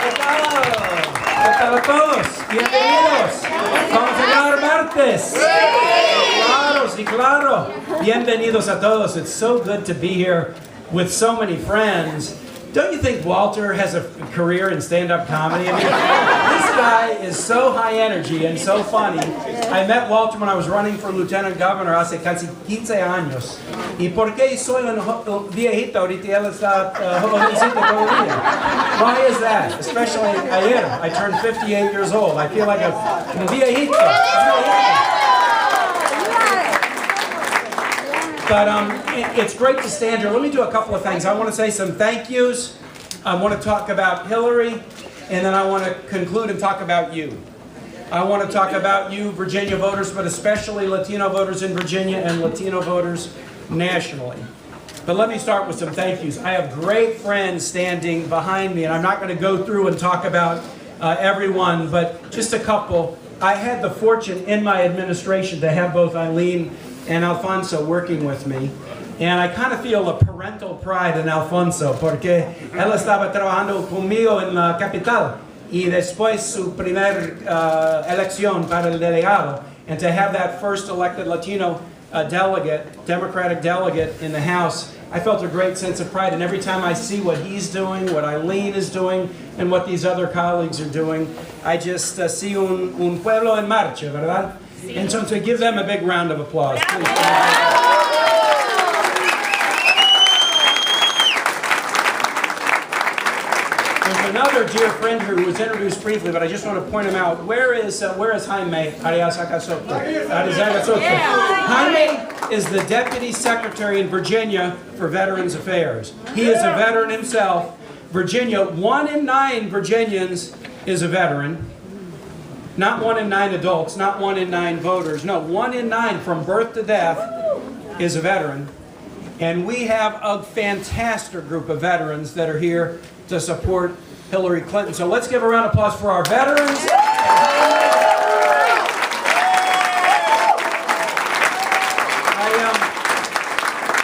¿Qué tal a todos? Bienvenidos. Vamos a llegar martes. Claro, sí, claro. Bienvenidos a todos. It's so good to be here with so many friends. Don't you think Walter has a career in stand-up comedy? I mean, this guy is so high energy and so funny. I met Walter when I was running for lieutenant governor hace casi 15 años. ¿Y por qué soy un viejito ahorita y él está jovencito todavía? Why is that? Especially ayer, I turned 58 years old. I feel like a viejito. But it's great to stand here. Let me do a couple of things. I want to say some thank yous. I want to talk about Hillary, and then I want to conclude and talk about you. I want to talk about you, Virginia voters, but especially Latino voters in Virginia and Latino voters nationally. But let me start with some thank yous. I have great friends standing behind me, and I'm not going to go through and talk about everyone, but just a couple. I had the fortune in my administration to have both Eileen and Alfonso working with me. And I kind of feel a parental pride in Alfonso, porque él estaba trabajando conmigo en la capital y después su primer elección para el delegado. And to have that first elected Latino delegate, Democratic delegate in the House, I felt a great sense of pride. And every time I see what he's doing, what Eileen is doing, and what these other colleagues are doing, I just see un pueblo en marcha, ¿verdad? And so to give them a big round of applause, please. There's another dear friend who was introduced briefly, but I just want to point him out. Where is Jaime Ariaga Soto? Jaime is the Deputy Secretary in Virginia for Veterans Affairs. He is a veteran himself. Virginia, 1 in 9 Virginians is a veteran. Not 1 in 9 adults, not 1 in 9 voters. No, 1 in 9 from birth to death is a veteran. And we have a fantastic group of veterans that are here to support Hillary Clinton. So let's give a round of applause for our veterans.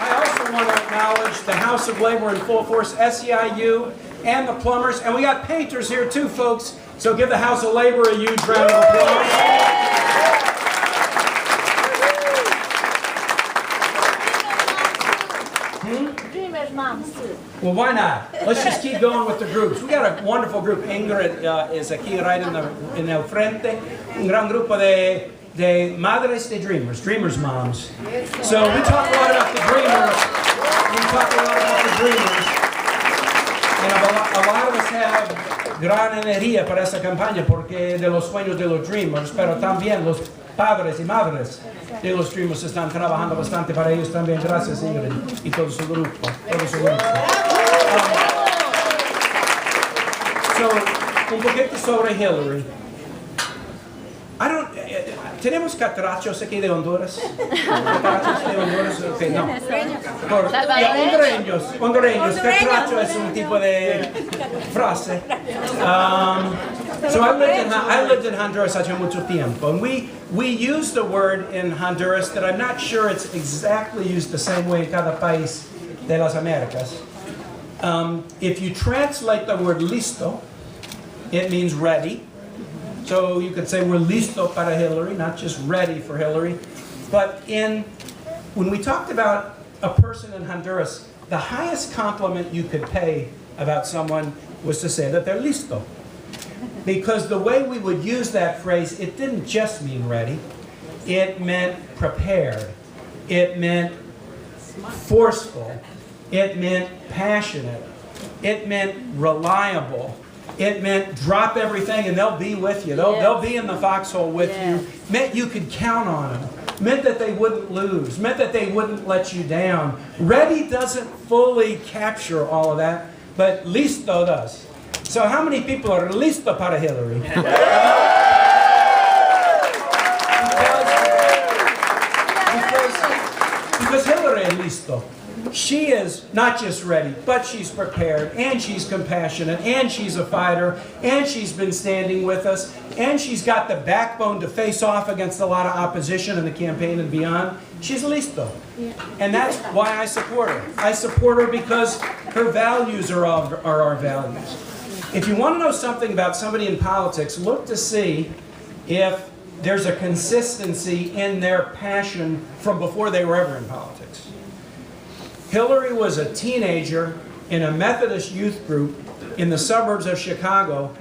I also want to acknowledge the House of Labor in full force, SEIU, and the plumbers. And we got painters here too, folks. So give the House of Labor a huge round of applause. Dreamers moms too. Well, why not? Let's just keep going with the groups. We got a wonderful group. Ingrid is aquí right in el frente. Un gran grupo de madres de dreamers, dreamers moms. So we talk a lot about the dreamers. And a lot of us have gran energía para esta campaña porque de los sueños de los dreamers, pero también los padres y madres de los dreamers están trabajando bastante para ellos también. Gracias, Ingrid, y todo su grupo. So, un poquito sobre Hillary. ¿Tenemos catrachos aquí de Honduras? ¿Catrachos de Honduras? Okay, no. Hondureños. Catracho es un tipo de frase. So I lived in Honduras hace mucho tiempo, and we use the word in Honduras that I'm not sure it's exactly used the same way in cada país de las Americas. If you translate the word listo, it means ready. So you could say we're listo para Hillary, not just ready for Hillary. But when we talked about a person in Honduras, the highest compliment you could pay about someone was to say that they're listo. Because the way we would use that phrase, it didn't just mean ready. It meant prepared. It meant forceful. It meant passionate. It meant reliable. It meant drop everything and they'll be with you. They'll be in the foxhole with you. Meant you could count on them. Meant that they wouldn't lose. Meant that they wouldn't let you down. Ready doesn't fully capture all of that, but listo does. So how many people are listo para Hillary? Because Hillary is listo. She is not just ready, but she's prepared, and she's compassionate, and she's a fighter, and she's been standing with us, and she's got the backbone to face off against a lot of opposition in the campaign and beyond. She's listo. And that's why I support her. I support her because her values are our values. If you want to know something about somebody in politics, look to see if there's a consistency in their passion from before they were ever in politics. Hillary was a teenager in a Methodist youth group in the suburbs of Chicago,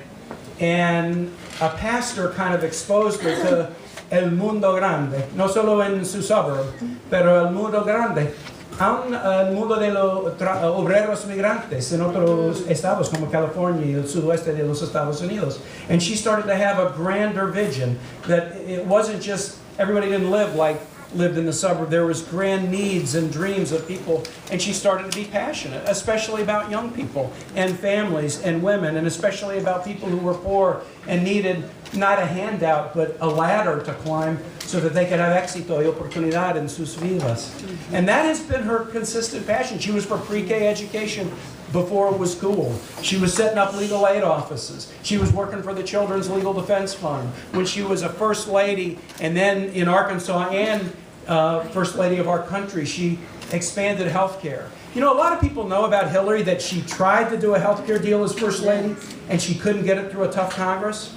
and a pastor kind of exposed her to el mundo grande, no solo en su suburb, pero el mundo grande, aún el mundo de los obreros migrantes en otros estados como California y el sudoeste de los Estados Unidos. And she started to have a grander vision, that it wasn't just everybody didn't lived in the suburb. There was grand needs and dreams of people, and she started to be passionate, especially about young people and families and women, and especially about people who were poor and needed not a handout, but a ladder to climb so that they could have éxito y oportunidad en sus vidas. And that has been her consistent passion. She was for pre-K education before it was cool. She was setting up legal aid offices. She was working for the Children's Legal Defense Fund. When she was a first lady, and then in Arkansas and first lady of our country, she expanded health care. You know, a lot of people know about Hillary that she tried to do a health care deal as first lady, and she couldn't get it through a tough Congress.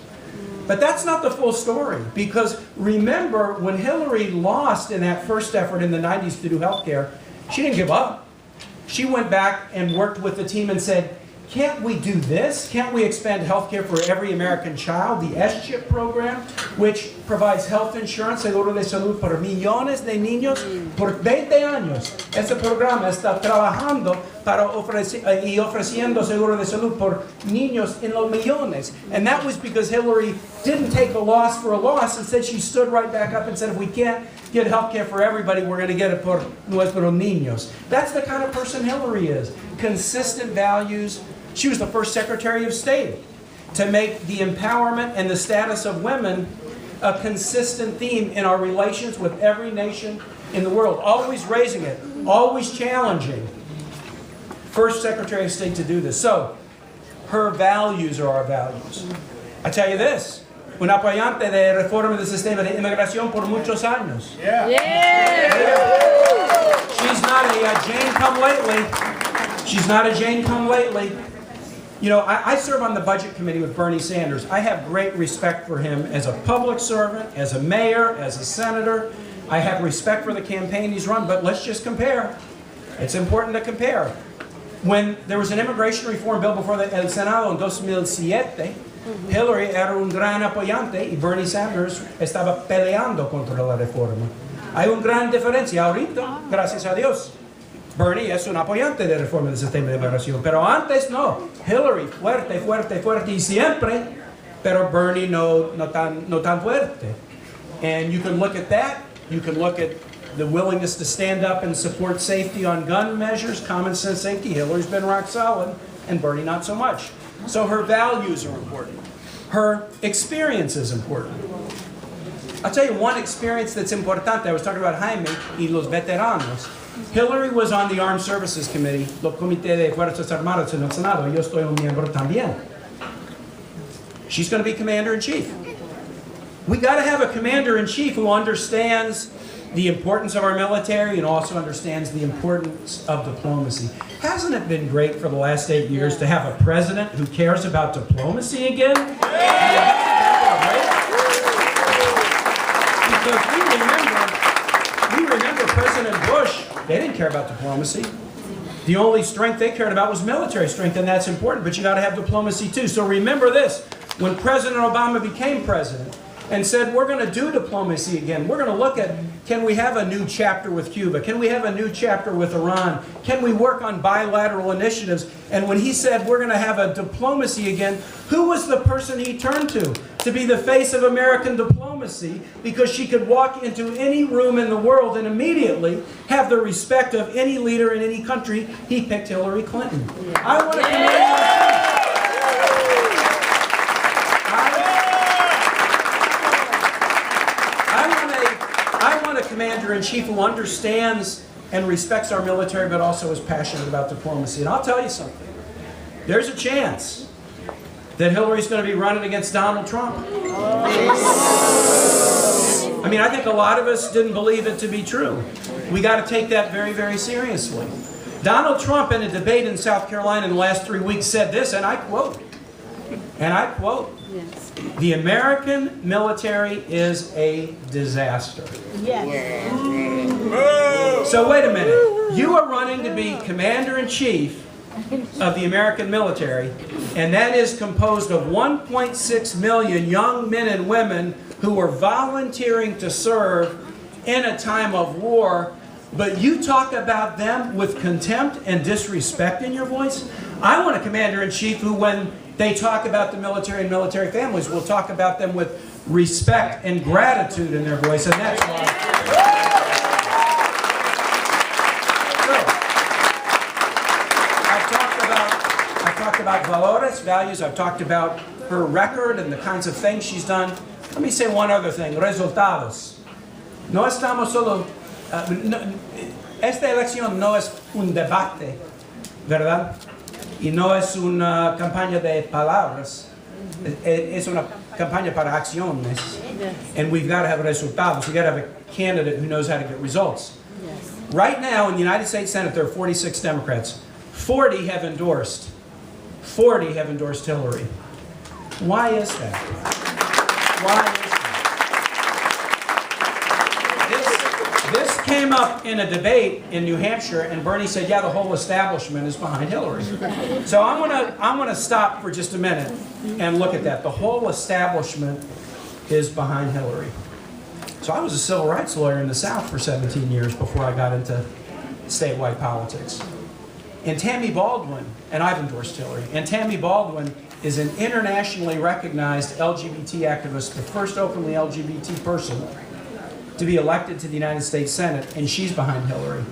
But that's not the full story, because remember, when Hillary lost in that first effort in the 90s to do health care, she didn't give up. She went back and worked with the team and said, can't we do this? Can't we expand health care for every American child? The S-CHIP program, which provides health insurance, seguro de salud para millones de niños por 20 años. Este programa está trabajando para ofreciendo seguro de salud por niños en los millones. And that was because Hillary didn't take a loss for a loss. Instead, she stood right back up and said, if we can't get health care for everybody, we're going to get it por nuestros niños. That's the kind of person Hillary is. Consistent values. She was the first Secretary of State to make the empowerment and the status of women a consistent theme in our relations with every nation in the world. Always raising it, always challenging. First Secretary of State to do this. So, her values are our values. I tell you this, un apoyante de reforma del sistema de inmigración por muchos años. Yeah. She's not a Jane come lately. She's not a Jane come lately. You know, I serve on the budget committee with Bernie Sanders. I have great respect for him as a public servant, as a mayor, as a senator. I have respect for the campaign he's run, but let's just compare. It's important to compare. When there was an immigration reform bill before el Senado en 2007, Hillary era un gran apoyante y Bernie Sanders estaba peleando contra la reforma. Hay una gran diferencia ahorita, gracias a Dios. Bernie es un apoyante de reforma del sistema de inmigración, pero antes no. Hillary, fuerte, fuerte, fuerte y siempre, pero Bernie no tan fuerte. And you can look at that. You can look at the willingness to stand up and support safety on gun measures, common sense safety. Hillary's been rock solid, and Bernie not so much. So her values are important. Her experience is important. I'll tell you one experience that's importante. I was talking about Jaime y los veteranos. Hillary was on the Armed Services Committee, el Comité de Fuerzas Armadas en el Senado. Yo estoy un miembro también. She's going to be Commander-in-Chief. We got to have a Commander-in-Chief who understands the importance of our military and also understands the importance of diplomacy. Hasn't it been great for the last 8 years to have a president who cares about diplomacy again? Because we remember President Bush, they didn't care about diplomacy. The only strength they cared about was military strength, and that's important, but you got to have diplomacy too. So remember this, when President Obama became president and said, we're going to do diplomacy again, we're going to look at, can we have a new chapter with Cuba? Can we have a new chapter with Iran? Can we work on bilateral initiatives? And when he said, we're going to have a diplomacy again, who was the person he turned to be the face of American diplomacy, because she could walk into any room in the world and immediately have the respect of any leader in any country? He picked Hillary Clinton. I want to Commander-in-Chief who understands and respects our military, but also is passionate about diplomacy. And I'll tell you something. There's a chance that Hillary's going to be running against Donald Trump. I mean, I think a lot of us didn't believe it to be true. We got to take that very, very seriously. Donald Trump, in a debate in South Carolina in the last 3 weeks, said this, and I quote, And I quote, "The American military is a disaster." Yes. So wait a minute. You are running to be commander-in-chief of the American military, and that is composed of 1.6 million young men and women who are volunteering to serve in a time of war, but you talk about them with contempt and disrespect in your voice? I want a commander-in-chief who, when they talk about the military and military families, will talk about them with respect and gratitude in their voice, and that's why. I've talked about valores, values. I've talked about her record and the kinds of things she's done. Let me say one other thing, resultados. No estamos solo... esta elección no es un debate, ¿verdad? Y no es una campaña de palabras. Es una campaña para acciones. And we've got to have resultados. We've got to have a candidate who knows how to get results. Right now in the United States Senate, there are 46 Democrats. 40 have endorsed Hillary. Why is that? Why is that? This came up in a debate in New Hampshire, and Bernie said, yeah, the whole establishment is behind Hillary. So I'm gonna stop for just a minute and look at that. The whole establishment is behind Hillary. So I was a civil rights lawyer in the South for 17 years before I got into statewide politics. And Tammy Baldwin, and I've endorsed Hillary, and Tammy Baldwin is an internationally recognized LGBT activist, the first openly LGBT person to be elected to the United States Senate, and she's behind Hillary.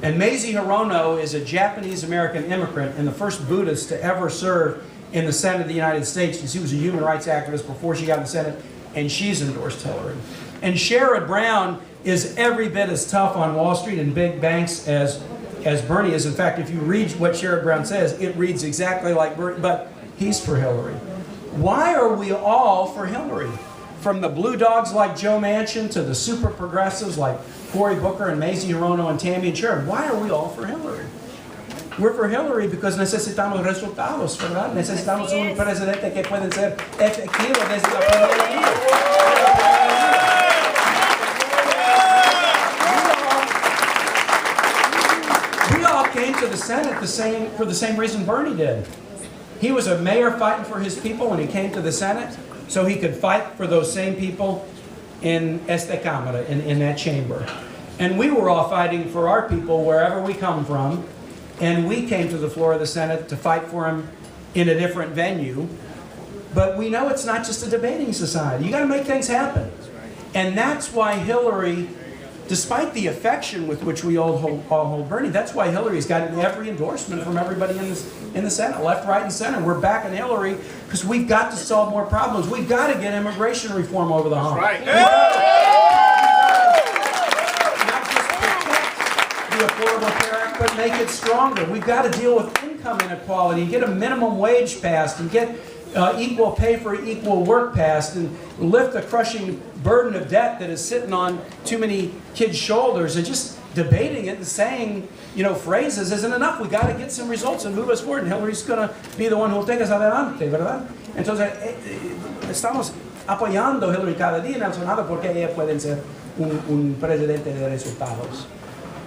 And Mazie Hirono is a Japanese-American immigrant and the first Buddhist to ever serve in the Senate of the United States. She was a human rights activist before she got in the Senate, and she's endorsed Hillary. And Sherrod Brown is every bit as tough on Wall Street and big banks as Bernie is. In fact, if you read what Sherrod Brown says, it reads exactly like Bernie, but he's for Hillary. Why are we all for Hillary? From the blue dogs like Joe Manchin to the super progressives like Cory Booker and Mazie Hirono and Tammy and Sherrod. Why are we all for Hillary? We're for Hillary because necesitamos resultados, ¿verdad? Necesitamos un presidente que puede ser efectivo desde la primera línea. We all came to the Senate for the same reason Bernie did. He was a mayor fighting for his people when he came to the Senate, so he could fight for those same people in esta cámara, in that chamber. And we were all fighting for our people wherever we come from, and we came to the floor of the Senate to fight for them in a different venue. But we know it's not just a debating society. You got to make things happen. And that's why Hillary, despite the affection with which we all hold Bernie, that's why Hillary's gotten every endorsement from everybody in the Senate, left, right, and center. We're backing Hillary because we've got to solve more problems. We've got to get immigration reform over the hump. Right. Not just protect the Affordable Care Act, but make it stronger. We've got to deal with income inequality and get a minimum wage passed and get equal pay for equal work passed and lift the crushing burden of debt that is sitting on too many kids' shoulders. And just debating it and saying, phrases isn't enough. We got to get some results and move us forward. And Hillary's going to be the one who will take us adelante, ¿verdad? Entonces, estamos apoyando a Hillary cada día en el Senado porque ella puede ser un presidente de resultados.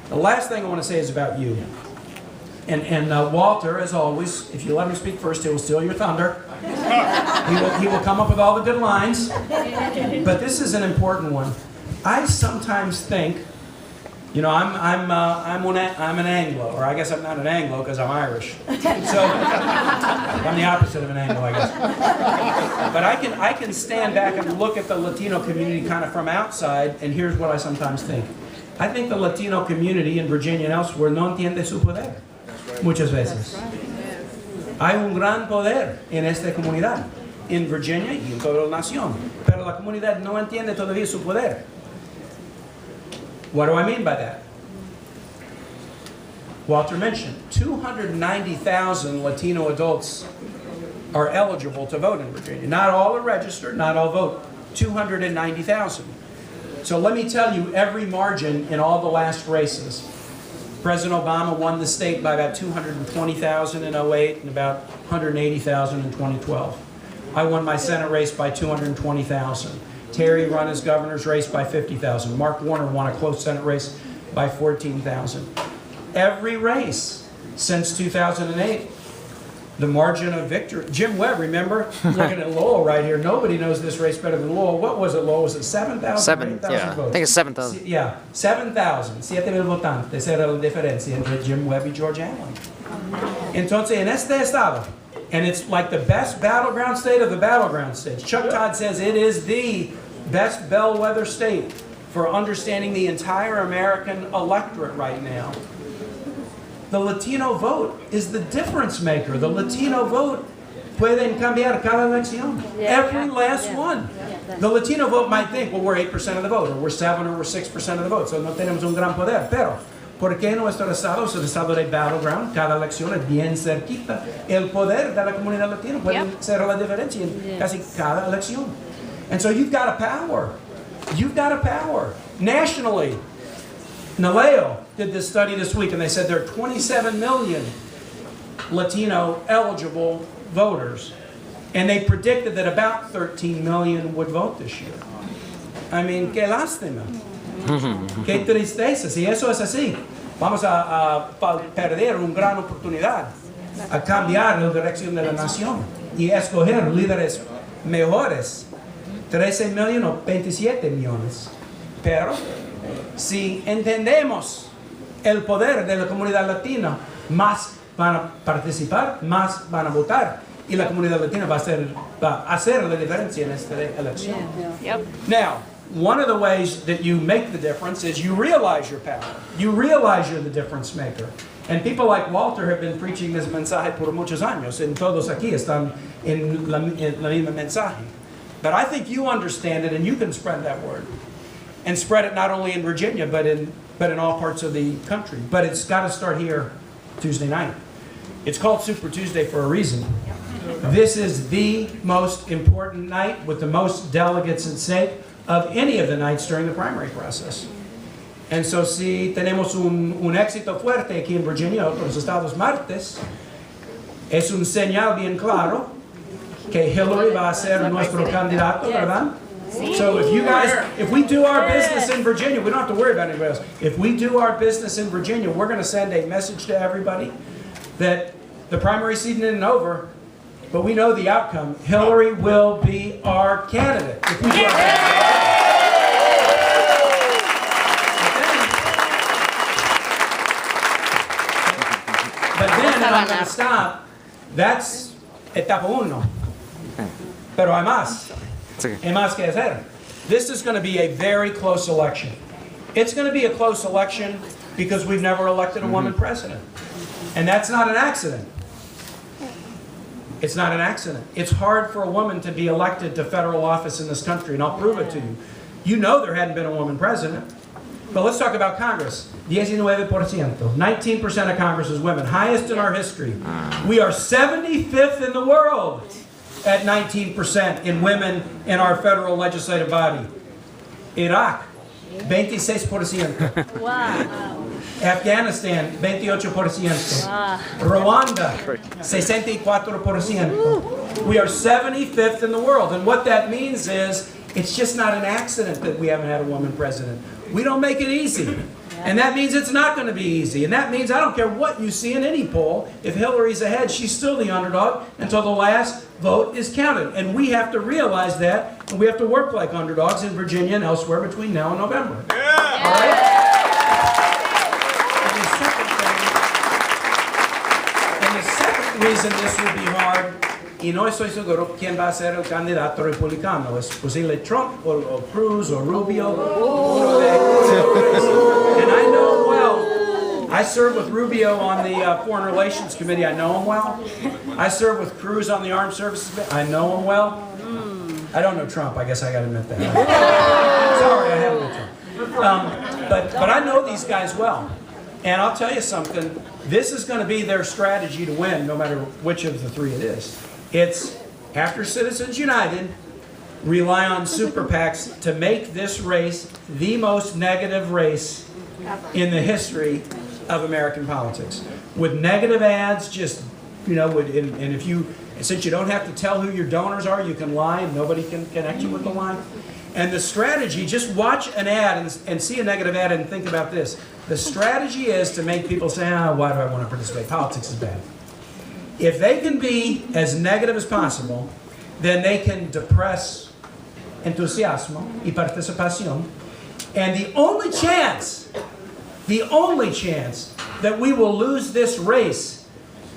The last thing I want to say is about you. And Walter, as always, if you let him speak first, he will steal your thunder. He will come up with all the good lines. But this is an important one. I sometimes think, I'm an Anglo, or I guess I'm not an Anglo because I'm Irish. So I'm the opposite of an Anglo, I guess. But I can stand back and look at the Latino community kind of from outside, and here's what I sometimes think. I think the Latino community in Virginia and elsewhere no entiende su poder. Muchas veces. Hay un gran poder en esta comunidad, en Virginia y en toda la nación, pero la comunidad no entiende todavía su poder. What do I mean by that? Walter mentioned 290,000 Latino adults are eligible to vote in Virginia. Not all are registered, not all vote. 290,000. So let me tell you every margin in all the last races. President Obama won the state by about 220,000 in 08 and about 180,000 in 2012. I won my Senate race by 220,000. Terry won his governor's race by 50,000. Mark Warner won a close Senate race by 14,000. Every race since 2008, the margin of victory. Jim Webb, remember? Looking at Lowell right here. Nobody knows this race better than Lowell. What was it, Lowell? Was it 7,000? 7,000 votes? I think it's 7,000. Yeah, 7,000. 7,000 votantes era la diferencia entre Jim Webb y George Allen. Entonces, en este estado, and it's like the best battleground state of the battleground states. Chuck Todd says it is the best bellwether state for understanding the entire American electorate right now. The Latino vote is the difference maker. The Latino vote pueden cambiar cada elección. Every last one. The Latino vote might think, well, we're 8% of the vote, or we're 7 or we're 6% of the vote, so no tenemos un gran poder. Pero, ¿por qué nuestro estado es el estado de battleground? Cada elección es bien cerquita. El poder de la comunidad latina puede ser la diferencia en casi cada elección. And so you've got a power. You've got a power. Nationally, NALEO did this study this week, and they said there are 27 million Latino eligible voters, and they predicted that about 13 million would vote this year. I mean, qué lástima. Qué tristeza. Si eso es así, vamos a perder una gran oportunidad a cambiar la dirección de la nación y escoger líderes mejores. 13 millones o 27 millones. Pero si entendemos el poder de la comunidad latina, más van a participar, más van a votar. Y la comunidad latina va a hacer la diferencia en esta elección. Now, one of the ways that you make the difference is you realize your power. You realize you're the difference maker. And people like Walter have been preaching this mensaje por muchos años. And todos aquí están en la misma mensaje. But I think you understand it and you can spread that word. And spread it not only in Virginia, but in all parts of the country. But it's got to start here Tuesday night. It's called Super Tuesday for a reason. This is the most important night with the most delegates at stake of any of the nights during the primary process. And so si tenemos un éxito fuerte aquí en Virginia, otros estados martes, es un señal bien claro que Hillary va a ser nuestro candidato, ¿verdad? So if we do our business in Virginia, we don't have to worry about anybody else. If we do our business in Virginia, we're going to send a message to everybody that the primary season isn't over, but we know the outcome. Hillary will be our candidate. If we do our business. But then, if I'm going to stop, that's etapa uno. Pero hay más. Hay más que hacer. This is going to be a very close election. It's going to be a close election because we've never elected a woman president. And that's not an accident. It's not an accident. It's hard for a woman to be elected to federal office in this country, and I'll prove it to you. You know there hadn't been a woman president. But let's talk about Congress. 19%. 19% of Congress is women. Highest in our history. We are 75th in the world at 19% in women in our federal legislative body. Iraq, 26%. Wow. Afghanistan, 28%. Wow. Rwanda, 64%. We are 75th in the world. And what that means is, it's just not an accident that we haven't had a woman president. We don't make it easy. And that means it's not going to be easy. And that means I don't care what you see in any poll. If Hillary's ahead, she's still the underdog until the last vote is counted. And we have to realize that, and we have to work like underdogs in Virginia and elsewhere between now and November. Yeah. All right? And the second reason this will be hard, y no estoy seguro quién va a ser el candidato republicano. Es posible Trump o Cruz o Rubio. And I know him well. I served with Rubio on the Foreign Relations Committee. I know him well. I served with Cruz on the Armed Services Committee. I know him well. I don't know Trump. I guess I got to admit that. Sorry, I haven't met Trump. But I know these guys well. And I'll tell you something. This is going to be their strategy to win, no matter which of the three it is. It's, after Citizens United, rely on super PACs to make this race the most negative race in the history of American politics. With negative ads, just, you know, and if you, since you don't have to tell who your donors are, you can lie and nobody can connect you with the lie. And the strategy, just watch an ad and see a negative ad and think about this. The strategy is to make people say, why do I want to participate? Politics is bad. If they can be as negative as possible, then they can depress entusiasmo y participación. And the only chance that we will lose this race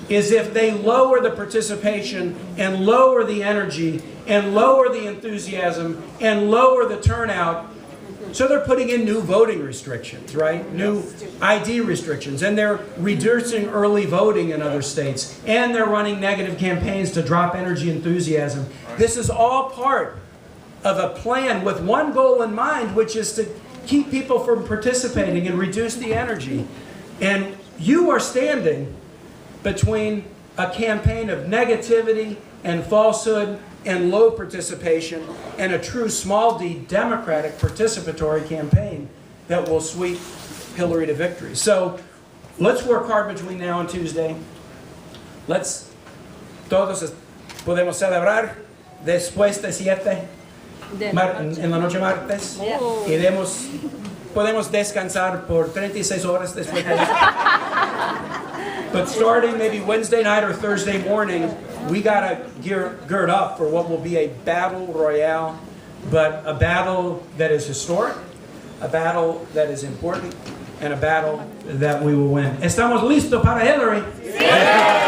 is if they lower the participation and lower the energy and lower the enthusiasm and lower the turnout. So they're putting in new voting restrictions, right? New ID restrictions. And they're reducing early voting in other states. And they're running negative campaigns to drop energy enthusiasm. This is all part of a plan with one goal in mind, which is to keep people from participating and reduce the energy. And you are standing between a campaign of negativity and falsehood and low participation and a true small d democratic participatory campaign that will sweep Hillary to victory. So let's work hard between now and Tuesday. Todos podemos celebrar después de 7 en la noche martes y podemos descansar por 36 horas después de eso. But starting maybe Wednesday night or Thursday morning, we got to gird up for what will be a battle royale, but a battle that is historic, a battle that is important, and a battle that we will win. ¿Estamos listos para Hillary? Sí.